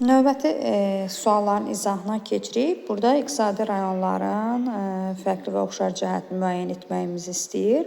Növbəti sualların izahına keçirik. Burada iqtisadi rayonların fərqli və oxşar cəhətini müəyyən etməyimizi istəyir.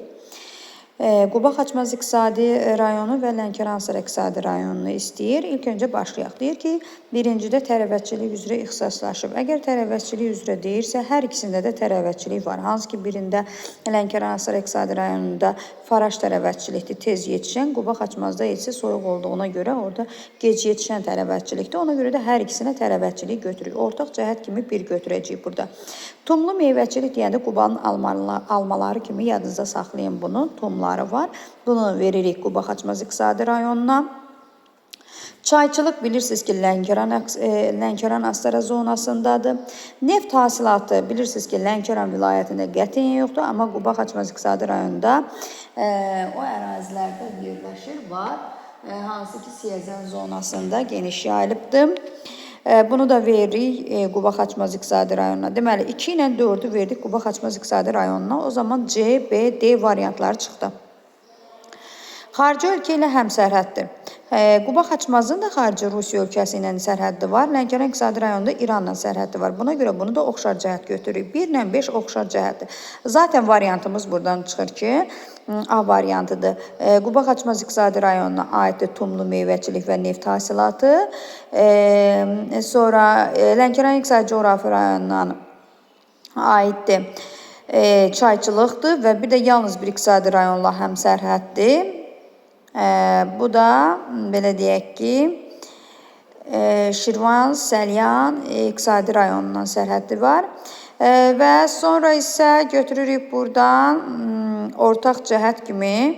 Quba Xaçmaz iqtisadi rayonu və Lənkəran-Astara iqtisadi rayonunu istəyir. İlk öncə başlayaq. Deyir ki, birincidə tərəvətçilik üzrə ixtisaslaşıb. Əgər tərəvətçilik üzrə deyirsə, hər ikisində də tərəvətçilik var. Hansı ki, birində Lənkəran-Astara iqtisadi rayonunda faraş tərəvətçilikdir, tez yetişən, Quba Xaçmazda isə soyuq olduğuna görə orada gec yetişən tərəvətçilikdir. Ona görə də hər ikisinə tərəvətçilik götürür. Ortaq cəhət kimi bir götürəcəyik burada. Tumlu meyvəçilik deyəndə Qubanın almaları kimi yadınızda saxlayın bunu. Tumları var. Bunu veririk Quba Xaçmaz iqtisadi rayonuna. Çayçılıq bilirsiniz ki, Lənkəran-Astara zonasındadır. Neft hasilatı bilirsiniz ki, Lənkəran vilayətində qətiyyən yoxdur, amma Quba Xaçmaz iqtisadi rayonunda o ərazilərdə yerləşir, var. Hansı ki, Siyəzən zonasında geniş yayılıbdır. Bunu da veririk Quba Xaçmaz iqtisadi rayonuna. Deməli, 2 ilə 4'ü verdik Quba Xaçmaz iqtisadi rayonuna. O zaman C, B, D variantları çıxdı. Xarici ölkə ilə həmsərhəddir. Quba Xaçmazın da xarici Rusiya ölkəsi ilə sərhəddi var. Lənkəran iqtisadi rayonunda İranla sərhəddi var. Buna görə bunu da oxşar cəhət götürürük. 1 ilə 5 oxşar cəhətdir. Zaten variantımız buradan çıxır ki, A variantıdır. Quba Xaçmaz iqtisadi rayonuna aiddir tumlu meyvəçilik və neft hasilatı. Sonra Lənkəran iqtisadi coğrafi rayonundan aiddir çayçılıqdır və bir də yalnız bir iqtisadi rayonla həmsərhəddir. Bu da belə deyək ki, Şirvan, Səlyan iqtisadi rayonundan sərhəddi var. Və sonra isə götürürük buradan ortaq cəhət kimi,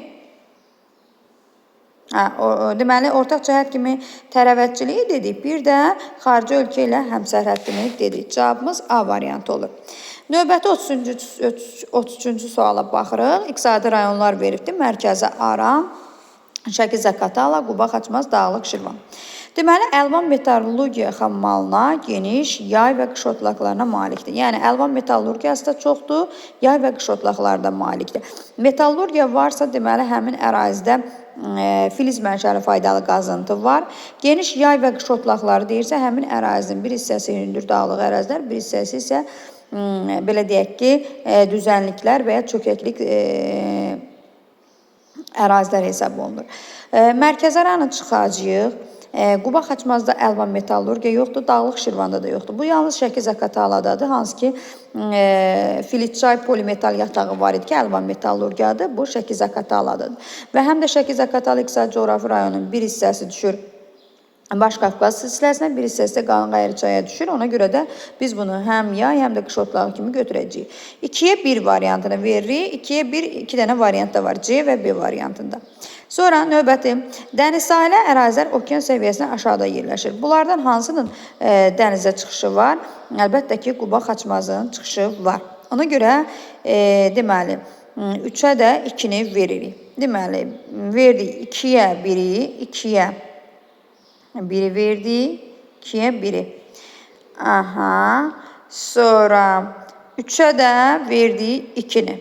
deməli, ortaq cəhət kimi tərəvətçiliyi dedik. Bir də xarici ölkə ilə həmsərhəddini dedik. Cavabımız A variantı olur. Növbəti 33-cü suala baxırıq. İqtisadi rayonlar veribdir. Mərkəzi Aran, Şəki-Zaqatala, Quba Xaçmaz, Dağlıq Şirvan. Deməli, əlvan metallurgiya xammalına geniş yay və qış otlaqlarına malikdir. Yəni, əlvan metallurgiyası da çoxdur, yay və qış otlaqları da malikdir. Metallurgiya varsa, deməli, həmin ərazidə filiz mənşəli faydalı qazıntı var. Geniş yay və qış otlaqları deyirsə, həmin ərazinin bir hissəsi hündür dağlıq ərazilər, bir hissəsi isə belə deyək ki, düzənliklər və ya çökəklik ərazilər hesab olunur. Mərkəzi Aranı çıxacağıq. Quba Xaçmazda əlvan metallurgiya yoxdur, Dağlıq Şirvanda da yoxdur. Bu yalnız Şəki-Zaqataladadır, hansı ki, Filitçay polimetal yatağı var idi ki, əlvan metallurgiyadır. Bu Şəki-Zaqataladadır. Və həm də Şəki-Zaqatala iqtisadi coğrafi rayonunun bir hissəsi düşür Baş Qafqaz silsiləsinə, bir hissəsi də Qanqayırçaya düşür. Ona görə də biz bunu həm yay, həm də qış otlağı kimi götürəcəyik. 2'ye 1 variantını veririk. 2'ye 1, 2 dənə variant da var. C və B variantında. Sonra növbəti, dəniz sahilə ərazilər okean səviyyəsindən aşağıda yerləşir. Bunlardan hansının dənizə çıxışı var? Əlbəttə ki, Quba Xaçmazın çıxışı var. Ona görə, deməli, 3'ə də 2'ni veririk. Deməli, verdik 2'yə 1'i, 2'yə 1'i verdik, 2'yə 1'i. Sonra 3'ə də verdik 2'ni.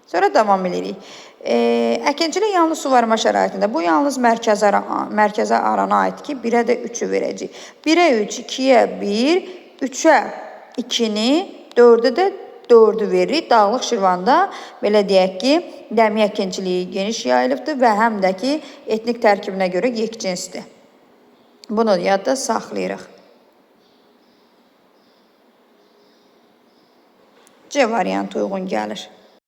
Sonra davam edirik. Əkinçilik yalnız suvarma şəraitində. Bu yalnız mərkəzə Arana aid ki, 1'ə də 3'ü verəcək. 1'ə 3, 2'yə 1, 3'ə 2'ni, 4'ə də 4'ü veririk. Dağlıq Şirvanda belə deyək ki, dəmiyə əkinçiliyi geniş yayılıbdır və həm də ki, etnik tərkibinə görə yekcinsdir. Bunu yadda saxlayırıq. C variantı uyğun gəlir.